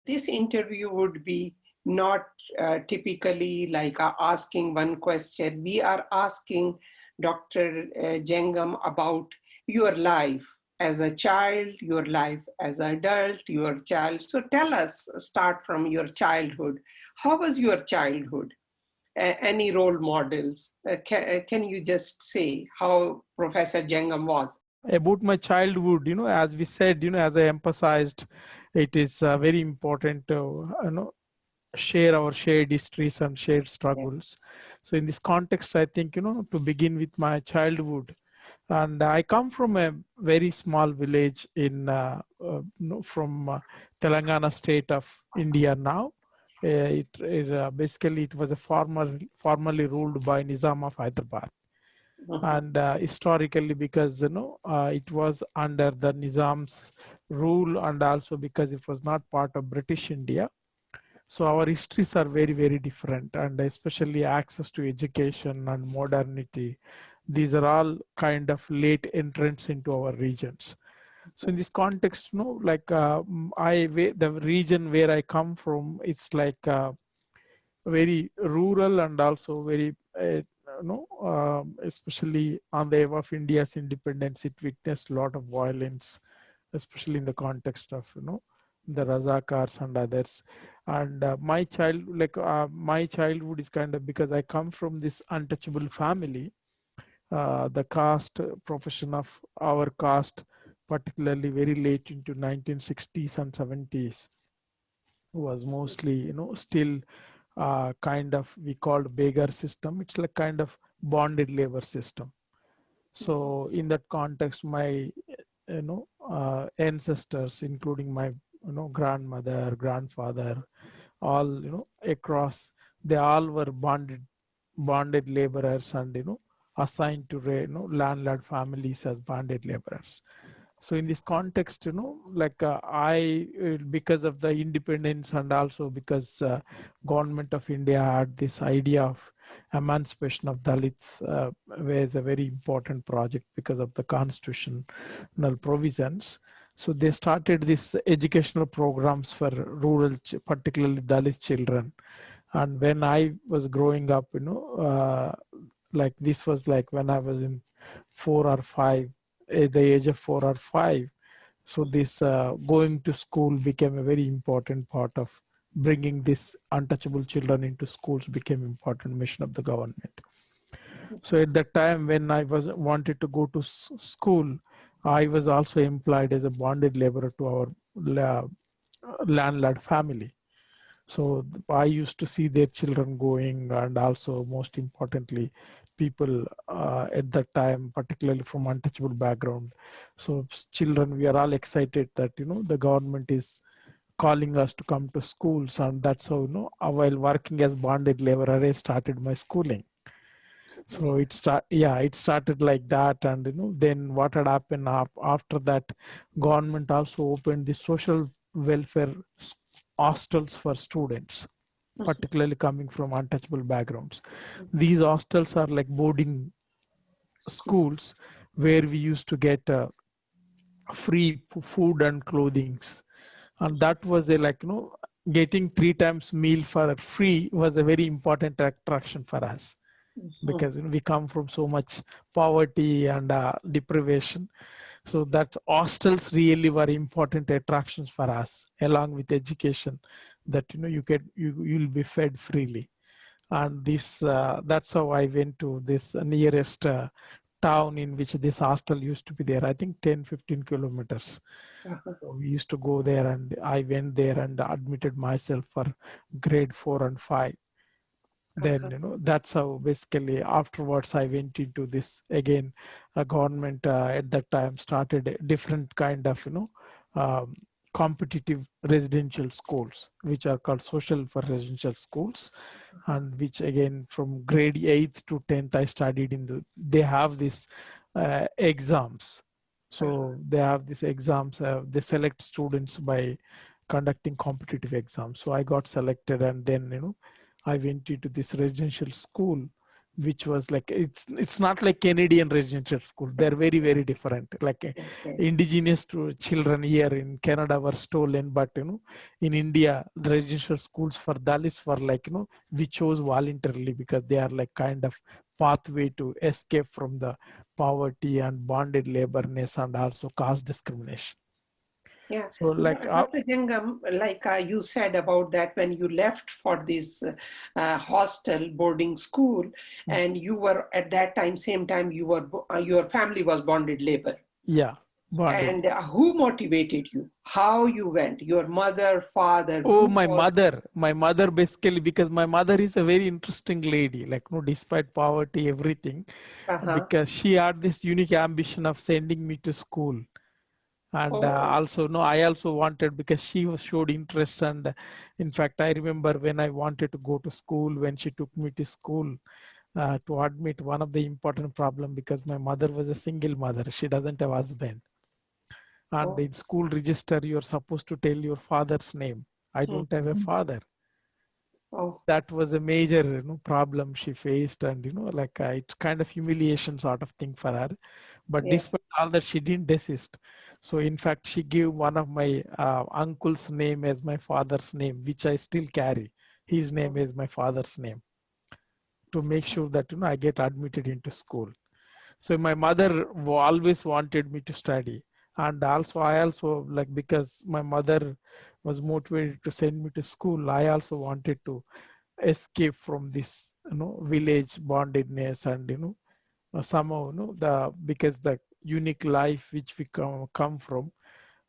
this interview would be not typically like asking one question. We are asking Dr. Jangam about your life as a child, your life as an adult, your child. So tell us, start from your childhood. How was your childhood? Any role models? Can you just say how Professor Jangam was? About my childhood, as we said, as I emphasized, it is very important to, share our shared histories and shared struggles. So in this context, I think, to begin with my childhood, and I come from a very small village in, from Telangana state of India now. Basically, it was a formerly ruled by Nizam of Hyderabad. And historically, because it was under the Nizam's rule, and also because it was not part of British India. So our histories are very, very different, and especially access to education and modernity. These are all kind of late entrants into our regions. So in this context, like the region where I come from, it's like very rural and also very, especially on the eve of India's independence, it witnessed a lot of violence, especially in the context of, the Razakars and others. And my childhood is kind of, because I come from this untouchable family, the caste profession of our caste, particularly very late into 1960s and 70s, was mostly, still kind of, we called beggar system. It's like kind of bonded labor system. So in that context, my ancestors, including my grandmother, grandfather, all across, they all were bonded laborers, and assigned to landlord families as bonded laborers. So in this context, like because of the independence, and also because government of India had this idea of emancipation of Dalits, was a very important project because of the constitutional provisions. So they started this educational programs for rural, particularly Dalit children. And when I was growing up, like this was like when I was in 4 or 5, at the age of 4 or 5. So this going to school became a very important part of bringing this untouchable children into schools, became important mission of the government. So at that time when I wanted to go to school, I was also employed as a bonded laborer to our landlord family. So I used to see their children going, and also most importantly, people at that time, particularly from untouchable background. So children, we are all excited that, the government is calling us to come to schools. And that's how, while working as bonded laborer, I started my schooling. So it started like that. And, then what had happened after that, government also opened the social welfare hostels for students, particularly coming from untouchable backgrounds. These hostels are like boarding schools where we used to get free food and clothing. And that was getting 3 times meal for free was a very important attraction for us, because we come from so much poverty and deprivation. So that hostels really were important attractions for us, along with education, that you'll be fed freely. And this that's how I went to this nearest town in which this hostel used to be there. I think 10-15 kilometers. So we used to go there, and I went there and admitted myself for grade 4 and 5. Then that's how basically afterwards I went into this again. A government at that time started a different kind of um, competitive residential schools, which are called social for residential schools, and which again from grade 8th to 10th I studied in they have this exams. So they have these exams, they select students by conducting competitive exams. So I got selected, and then I went into this residential school. which was like, it's not like Canadian residential school. They're very, very different. Like Okay. indigenous to children here in Canada were stolen, but in India, the residential schools for Dalits were like, we chose voluntarily because they are like kind of pathway to escape from the poverty and bonded laborness and also caste discrimination. Yeah, So like, Dr. Jangam, like you said about that when you left for this hostel boarding school, and you were at that time, same time you were, your family was bonded labor. yeah, bonded. And who motivated you? How you went? Your mother, father, Oh, who was? my mother basically, because my mother is a very interesting lady, like, no, despite poverty, everything, Uh-huh. because she had this unique ambition of sending me to school. And Oh, also, no, I also wanted, because she showed interest. And in fact, I remember when I wanted to go to school, when she took me to school to admit, one of the important problem, because my mother was a single mother, she doesn't have husband. And oh, in school register, you're supposed to tell your father's name. I hmm, don't have a father. oh, That was a major problem she faced. And like it's kind of humiliation sort of thing for her. But yeah. despite all that, she didn't desist. So in fact, she gave one of my uncle's name as my father's name, which I still carry. His name Oh, is my father's name, to make sure that I get admitted into school. So my mother always wanted me to study. And also I also, like, because my mother was motivated to send me to school, I also wanted to escape from this village bondedness. And somehow the, because the unique life which we come from,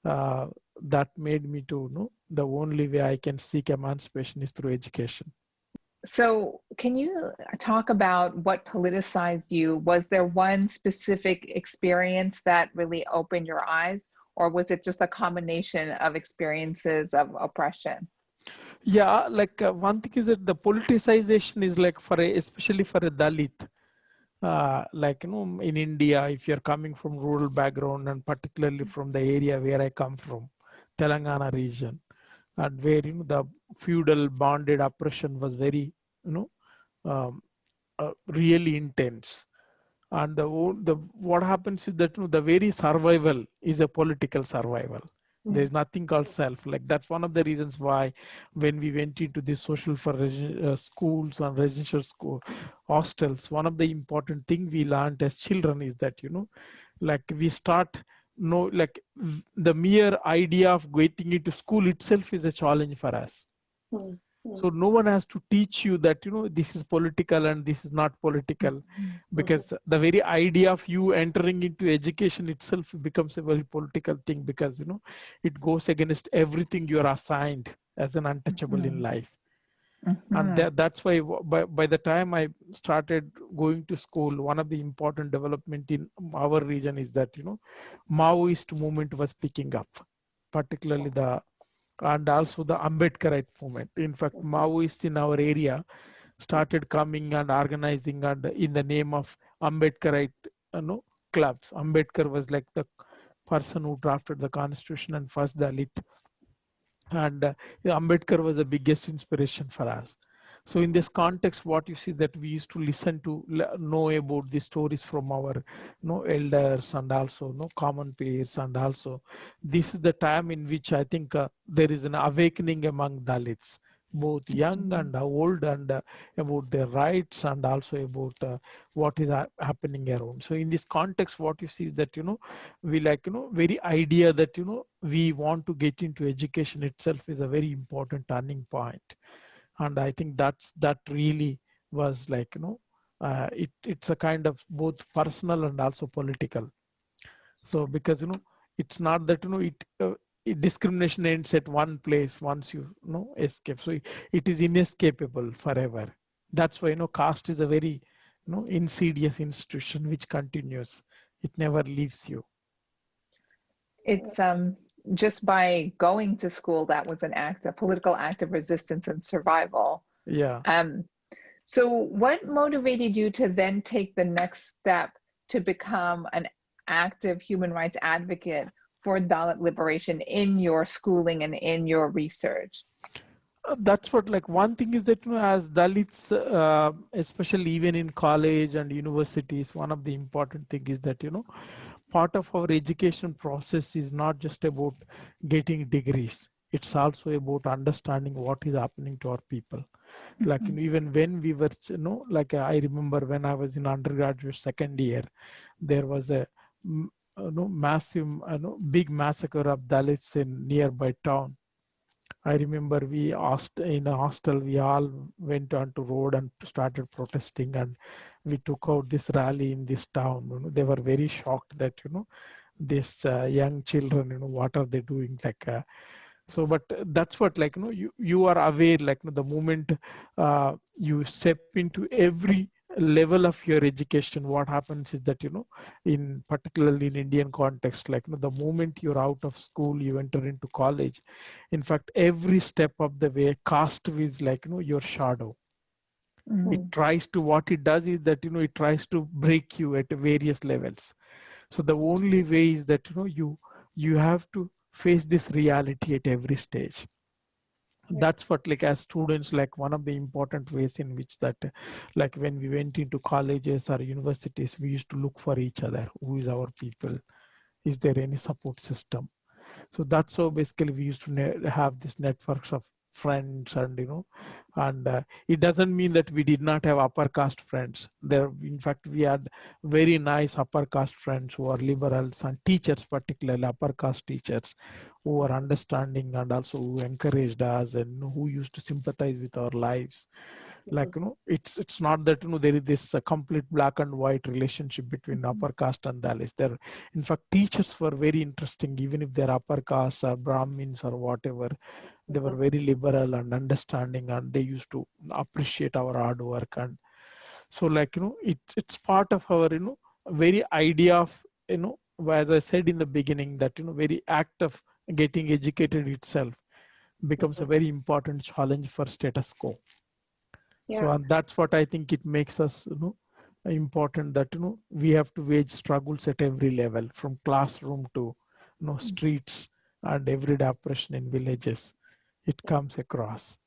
uh, that made me to the only way I can seek emancipation is through education. So, can you talk about what politicized you? Was there one specific experience that really opened your eyes, or was it just a combination of experiences of oppression? Yeah, like one thing is that the politicization is like for especially for a Dalit, like in India, if you're coming from rural background, and particularly from the area where I come from, Telangana region, and where the feudal bonded oppression was very you know um, really intense. And the what happens is that the very survival is a political survival. There's nothing called self. Like, that's one of the reasons why when we went into the social for schools and residential school hostels, one of the important thing we learned as children is that like we start like the mere idea of getting into school itself is a challenge for us. hmm, hmm, So no one has to teach you that this is political and this is not political, hmm, because the very idea of you entering into education itself becomes a very political thing, because it goes against everything you are assigned as an untouchable in life. And that's why by the time I started going to school, one of the important development in our region is that Maoist movement was picking up, particularly the and also the Ambedkarite movement. In fact, Maoists in our area started coming and organizing, and in the name of Ambedkarite clubs. Ambedkar was like the person who drafted the constitution and first Dalit. And Ambedkar was the biggest inspiration for us. So in this context, what you see that we used to listen to, know about the stories from our elders, and also common peers. And also this is the time in which I think there is an awakening among Dalits, both young and old, and about their rights, and also about what is happening around. So in this context, what you see is that we like very idea that we want to get into education itself is a very important turning point. And I think that really was like it's a kind of both personal and also political. So because it's not that discrimination ends at one place once you escape. So it is inescapable forever. That's why caste is a very insidious institution which continues. It never leaves you. It's just by going to school, that was an act, a political act of resistance and survival. Yeah. Um, so what motivated you to then take the next step to become an active human rights advocate for Dalit liberation in your schooling and in your research? That's what, like, one thing is that, as Dalits, especially even in college and universities, one of the important thing is that, part of our education process is not just about getting degrees. It's also about understanding what is happening to our people. Like, even when we were, like, I remember when I was in undergraduate second year, there was a massive, big massacre of Dalits in nearby town. I remember we asked in a hostel, we all went onto road and started protesting, and we took out this rally in this town. They were very shocked that, these young children, what are they doing? Like, so, but that's what, like, you are aware, like, the moment you step into every level of your education, what happens is that, in particularly in Indian context, like, the moment you're out of school, you enter into college. In fact, every step of the way, caste is like, your shadow. It tries to, what it does is that, it tries to break you at various levels. So the only way is that, you have to face this reality at every stage. That's what, like, as students, like, one of the important ways in which that, like, when we went into colleges or universities, we used to look for each other. Who is our people? Is there any support system? So that's how basically we used to have this networks of friends, and and it doesn't mean that we did not have upper caste friends. There, in fact, we had very nice upper caste friends who are liberals, and teachers, particularly upper caste teachers, who were understanding and also who encouraged us, and who used to sympathize with our lives. Like, it's not that, there is this complete black and white relationship between upper caste and Dalits. There, in fact, teachers were very interesting, even if they're upper caste or Brahmins or whatever. They were very liberal and understanding, and they used to appreciate our hard work. And so, like, it's part of our, very idea of, as I said in the beginning, that, very act of getting educated itself becomes a very important challenge for status quo. So, and that's what I think it makes us, important, that, we have to wage struggles at every level, from classroom to, streets and everyday oppression in villages. It comes across.